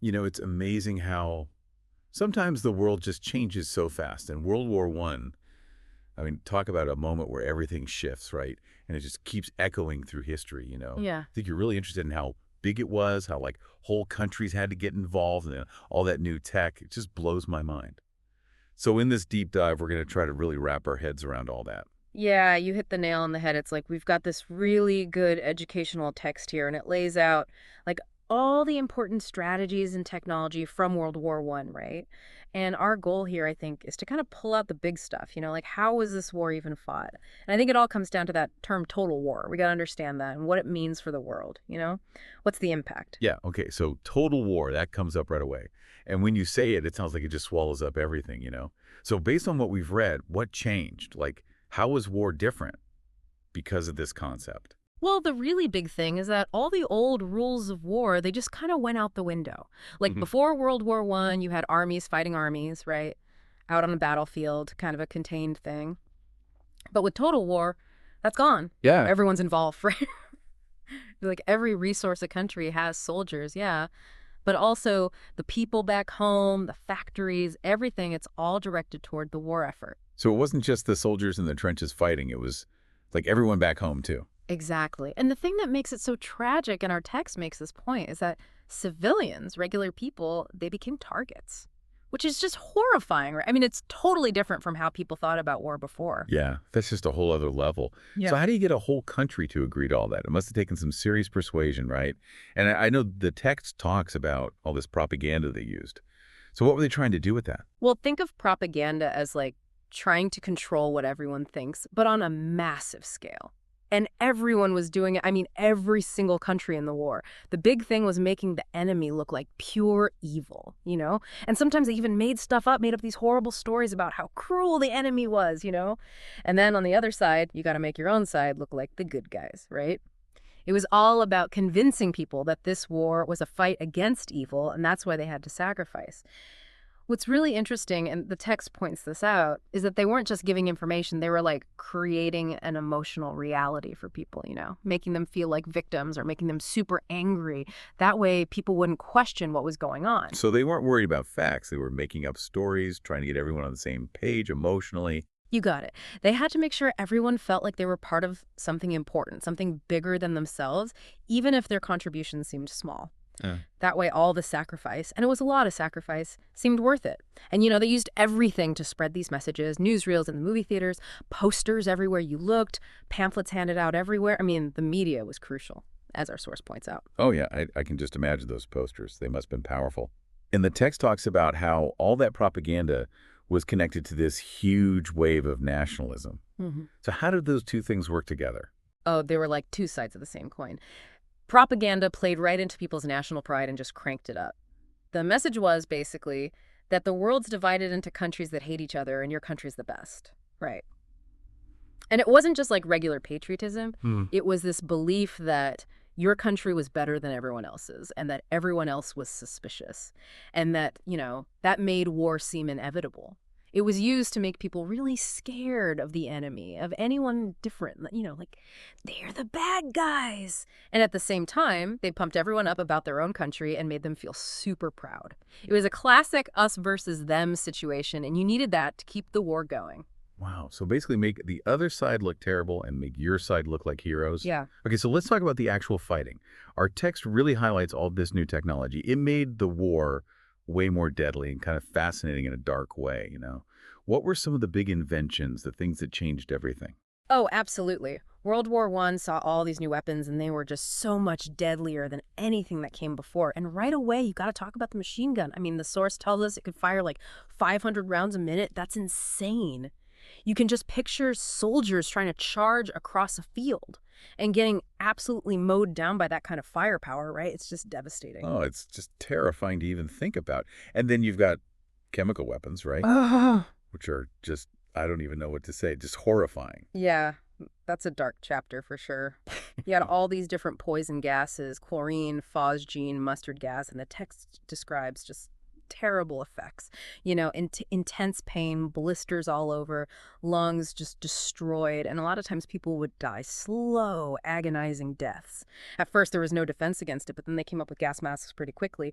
It's amazing how sometimes the world just changes so fast. And World War One, I mean, talk about a moment where everything shifts, right? And it just keeps echoing through history. Yeah. I think you're really interested in how big it was, how like whole countries had to get involved and all that new tech. It just blows my mind. So in this deep dive, we're going to try to really wrap our heads around all that. Yeah, you hit the nail on the head. It's like we've got this really good educational text here, and it lays out like all the important strategies and technology from World War One, right? And our goal here, I think, is to kind of pull out the big stuff, like how was this war even fought? And I think it all comes down to that term total war. We got to understand that and what it means for the world. What's the impact? Yeah, okay, so total war, that comes up right away. And when you say it, it sounds like it just swallows up everything. So based on what we've read, what changed? Like, how was war different because of this concept? Well, the really big thing is that all the old rules of war, they just kind of went out the window. Like Hmm. before World War One, you had armies fighting armies, right? Out on the battlefield, kind of a contained thing. But with total war, that's gone. Yeah. Everyone's involved, right? Like every resource a country has soldiers, yeah. But also the people back home, the factories, everything, it's all directed toward the war effort. So it wasn't just the soldiers in the trenches fighting, it was like everyone back home too. Exactly. And the thing that makes it so tragic, and our text makes this point, is that civilians, regular people, they became targets, which is just horrifying, right? I mean, it's totally different from how people thought about war before. Yeah, that's just a whole other level. Yeah. So how do you get a whole country to agree to all that? It must have taken some serious persuasion, right? And I know the text talks about all this propaganda they used. So what were they trying to do with that? Well, think of propaganda as like trying to control what everyone thinks, but on a massive scale. And everyone was doing it. I mean, every single country in the war. The big thing was making the enemy look like pure evil? And sometimes they even made stuff up, made up these horrible stories about how cruel the enemy was? And then on the other side, you got to make your own side look like the good guys, right? It was all about convincing people that this war was a fight against evil, and that's why they had to sacrifice. What's really interesting, and the text points this out, is that they weren't just giving information, they were like creating an emotional reality for people, making them feel like victims or making them super angry. That way, people wouldn't question what was going on. So they weren't worried about facts. They were making up stories, trying to get everyone on the same page emotionally. You got it. They had to make sure everyone felt like they were part of something important, something bigger than themselves, even if their contributions seemed small. Yeah. That way, all the sacrifice, and it was a lot of sacrifice, seemed worth it. And they used everything to spread these messages: newsreels in the movie theaters, posters everywhere you looked, pamphlets handed out everywhere. I mean, the media was crucial, as our source points out. Oh, yeah, I can just imagine those posters. They must have been powerful. And the text talks about how all that propaganda was connected to this huge wave of nationalism. Hmm. So how did those two things work together? Oh, they were like two sides of the same coin. Propaganda played right into people's national pride and just cranked it up. The message was basically that the world's divided into countries that hate each other and your country's the best. Right. And it wasn't just like regular patriotism. Hmm. It was this belief that your country was better than everyone else's and that everyone else was suspicious. And that made war seem inevitable. It was used to make people really scared of the enemy, of anyone different, like they're the bad guys. And at the same time, they pumped everyone up about their own country and made them feel super proud. It was a classic us versus them situation, and you needed that to keep the war going. Wow. So basically make the other side look terrible and make your side look like heroes. Yeah. Okay, so let's talk about the actual fighting. Our text really highlights all this new technology. It made the war way more deadly and kind of fascinating in a dark way. What were some of the big inventions, the things that changed everything? Oh, absolutely. World War One saw all these new weapons, and they were just so much deadlier than anything that came before. And right away, you got to talk about the machine gun. I mean, the source tells us it could fire like 500 rounds a minute. That's insane. You can just picture soldiers trying to charge across a field and getting absolutely mowed down by that kind of firepower, right? It's just devastating. Oh, it's just terrifying to even think about. And then you've got chemical weapons, right? Oh, Which are just, I don't even know what to say, just horrifying. yeah, that's a dark chapter for sure. You had all these different poison gases: chlorine, phosgene, mustard gas, and the text describes just terrible effects. Intense pain, blisters all over, lungs just destroyed, and a lot of times people would die slow, agonizing deaths. At first, there was no defense against it, but then they came up with gas masks pretty quickly.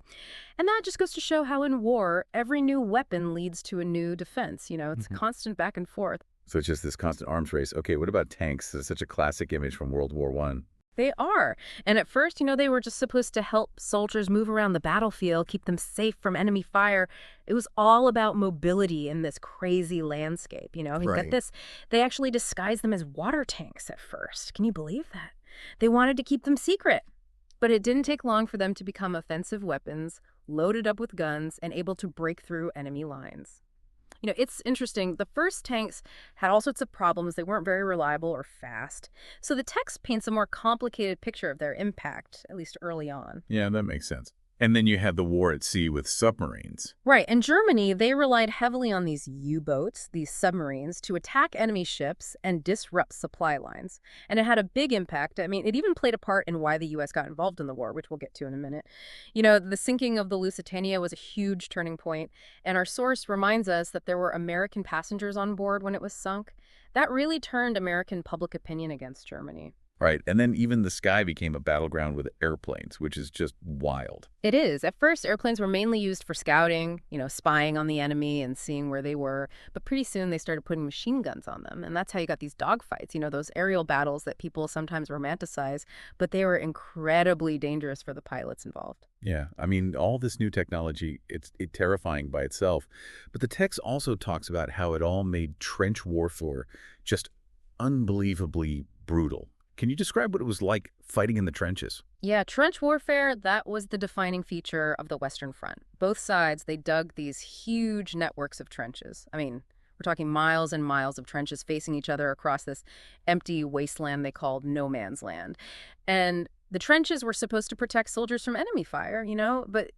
And that just goes to show how in war, every new weapon leads to a new defense. It's a constant back and forth. So it's just this constant arms race. Okay, what about tanks? It's such a classic image from World War I. They are. And at first, they were just supposed to help soldiers move around the battlefield, keep them safe from enemy fire. It was all about mobility in this crazy landscape. And Right. get this, they actually disguised them as water tanks at first. Can you believe that? They wanted to keep them secret. But it didn't take long for them to become offensive weapons, loaded up with guns, and able to break through enemy lines. It's interesting. The first tanks had all sorts of problems. They weren't very reliable or fast. So the text paints a more complicated picture of their impact, at least early on. Yeah, that makes sense. And then you had the war at sea with submarines. Right. In Germany, they relied heavily on these U-boats, these submarines, to attack enemy ships and disrupt supply lines. And it had a big impact. I mean, it even played a part in why the U.S. got involved in the war, which we'll get to in a minute. The sinking of the Lusitania was a huge turning point, and our source reminds us that there were American passengers on board when it was sunk. That really turned American public opinion against Germany. Right, and then even the sky became a battleground with airplanes, which is just wild. It is. At first, airplanes were mainly used for scouting, spying on the enemy and seeing where they were. But pretty soon they started putting machine guns on them. And that's how you got these dogfights, those aerial battles that people sometimes romanticize. But they were incredibly dangerous for the pilots involved. Yeah, I mean, all this new technology, it's terrifying by itself. But the text also talks about how it all made trench warfare just unbelievably brutal. Can you describe what it was like fighting in the trenches? Yeah, trench warfare, that was the defining feature of the Western Front. Both sides, they dug these huge networks of trenches. I mean, we're talking miles and miles of trenches facing each other across this empty wasteland they called no man's land. And the trenches were supposed to protect soldiers from enemy fire, but,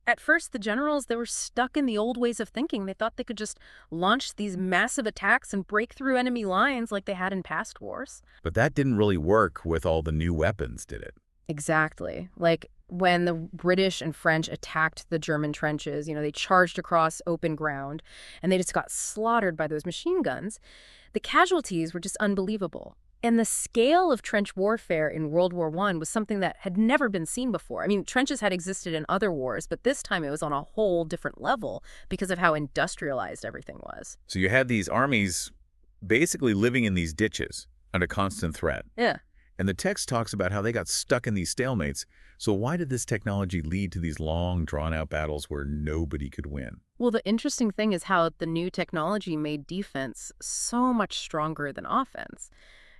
at first, the generals, they were stuck in the old ways of thinking. They thought they could just launch these massive attacks and break through enemy lines like they had in past wars. But that didn't really work with all the new weapons, did it? Exactly. Like when the British and French attacked the German trenches, they charged across open ground and they just got slaughtered by those machine guns. The casualties were just unbelievable. And the scale of trench warfare in World War I was something that had never been seen before. I mean, trenches had existed in other wars, but this time it was on a whole different level because of how industrialized everything was. So you had these armies basically living in these ditches under constant threat. Yeah. And the text talks about how they got stuck in these stalemates. So why did this technology lead to these long, drawn-out battles where nobody could win? Well, the interesting thing is how the new technology made defense so much stronger than offense.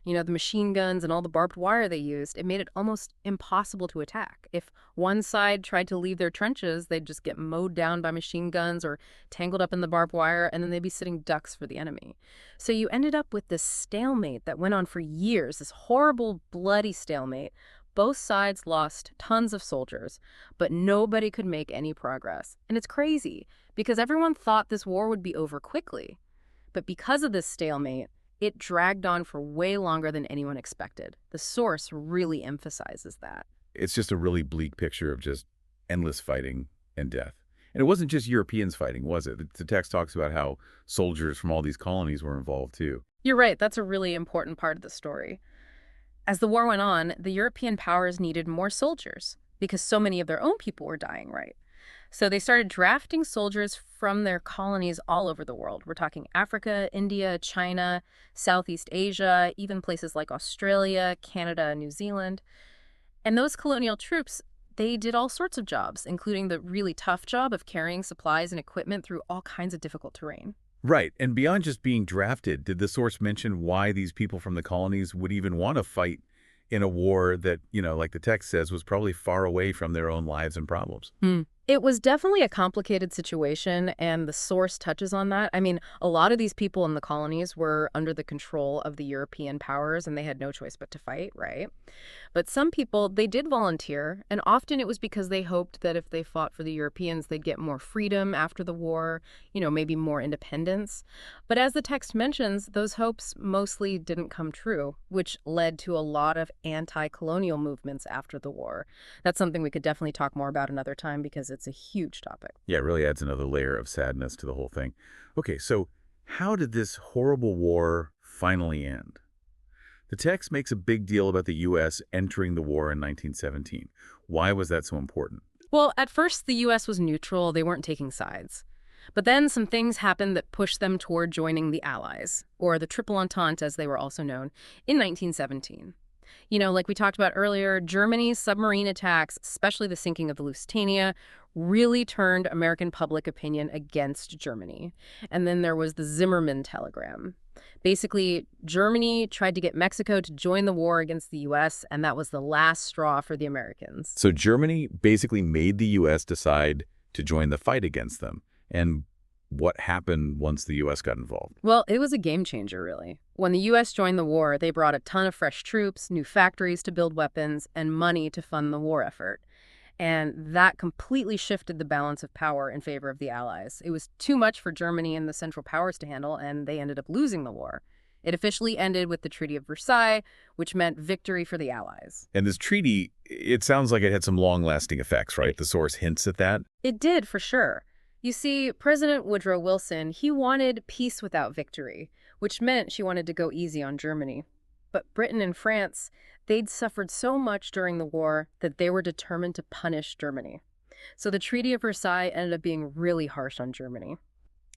The machine guns and all the barbed wire they used, it made it almost impossible to attack. If one side tried to leave their trenches, they'd just get mowed down by machine guns or tangled up in the barbed wire, and then they'd be sitting ducks for the enemy. So you ended up with this stalemate that went on for years, this horrible, bloody stalemate. Both sides lost tons of soldiers, but nobody could make any progress. And it's crazy, because everyone thought this war would be over quickly. But because of this stalemate, it dragged on for way longer than anyone expected. The source really emphasizes that. It's just a really bleak picture of just endless fighting and death. And it wasn't just Europeans fighting, was it? The text talks about how soldiers from all these colonies were involved, too. You're right. That's a really important part of the story. As the war went on, the European powers needed more soldiers because so many of their own people were dying, right? So they started drafting soldiers from their colonies all over the world. We're talking Africa, India, China, Southeast Asia, even places like Australia, Canada, New Zealand. And those colonial troops, they did all sorts of jobs, including the really tough job of carrying supplies and equipment through all kinds of difficult terrain. Right. And beyond just being drafted, did the source mention why these people from the colonies would even want to fight in a war that, like the text says, was probably far away from their own lives and problems? It was definitely a complicated situation, and the source touches on that. I mean, a lot of these people in the colonies were under the control of the European powers, and they had no choice but to fight, right? But some people, they did volunteer, and often it was because they hoped that if they fought for the Europeans, they'd get more freedom after the war, maybe more independence. But as the text mentions, those hopes mostly didn't come true, which led to a lot of anti-colonial movements after the war. That's something we could definitely talk more about another time because it's a huge topic. Yeah, it really adds another layer of sadness to the whole thing. Okay, so how did this horrible war finally end? The text makes a big deal about the U.S. entering the war in 1917. Why was that so important? Well, at first, the U.S. was neutral. They weren't taking sides. But then some things happened that pushed them toward joining the Allies, or the Triple Entente as they were also known, in 1917. You know, like we talked about earlier, Germany's submarine attacks, especially the sinking of the Lusitania, really turned American public opinion against Germany. And then there was the Zimmermann telegram. Basically, Germany tried to get Mexico to join the war against the U.S., and that was the last straw for the Americans. So Germany basically made the U.S. decide to join the fight against them. And what happened once the U.S. got involved? Well, it was a game changer, really. When the U.S. joined the war, they brought a ton of fresh troops, new factories to build weapons, and money to fund the war effort. And that completely shifted the balance of power in favor of the Allies. It was too much for Germany and the Central Powers to handle, and they ended up losing the war. It officially ended with the Treaty of Versailles, which meant victory for the Allies. And this treaty, it sounds like it had some long-lasting effects, right? The source hints at that. It did, for sure. You see, President Woodrow Wilson, he wanted peace without victory, which meant she wanted to go easy on Germany. But Britain and France, they'd suffered so much during the war that they were determined to punish Germany. So the Treaty of Versailles ended up being really harsh on Germany.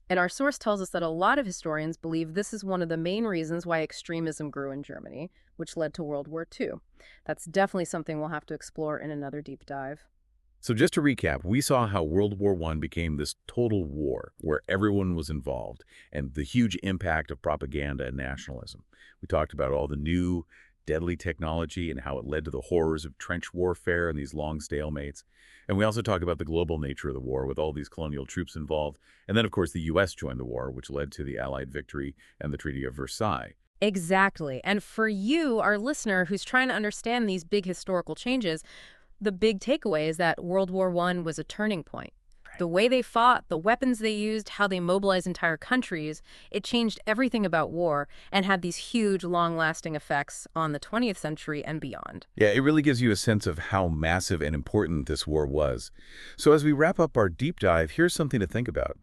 And our source tells us that a lot of historians believe this is one of the main reasons why extremism grew in Germany, which led to World War II. That's definitely something we'll have to explore in another deep dive. So just to recap, we saw how World War I became this total war where everyone was involved and the huge impact of propaganda and nationalism. We talked about all the new deadly technology and how it led to the horrors of trench warfare and these long stalemates. And we also talked about the global nature of the war with all these colonial troops involved. And then, of course, the U.S. joined the war, which led to the Allied victory and the Treaty of Versailles. Exactly. And for you, our listener, who's trying to understand these big historical changes, the big takeaway is that World War I was a turning point. The way they fought, the weapons they used, how they mobilized entire countries, it changed everything about war and had these huge, long-lasting effects on the 20th century and beyond. Yeah, it really gives you a sense of how massive and important this war was. So as we wrap up our deep dive, here's something to think about.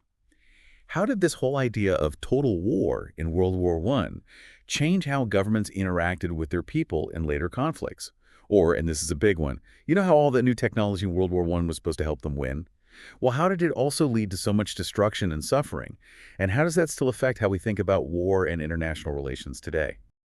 How did this whole idea of total war in World War I change how governments interacted with their people in later conflicts? Or, and this is a big one, you know how all that new technology in World War I was supposed to help them win? Well, how did it also lead to so much destruction and suffering? And how does that still affect how we think about war and international relations today?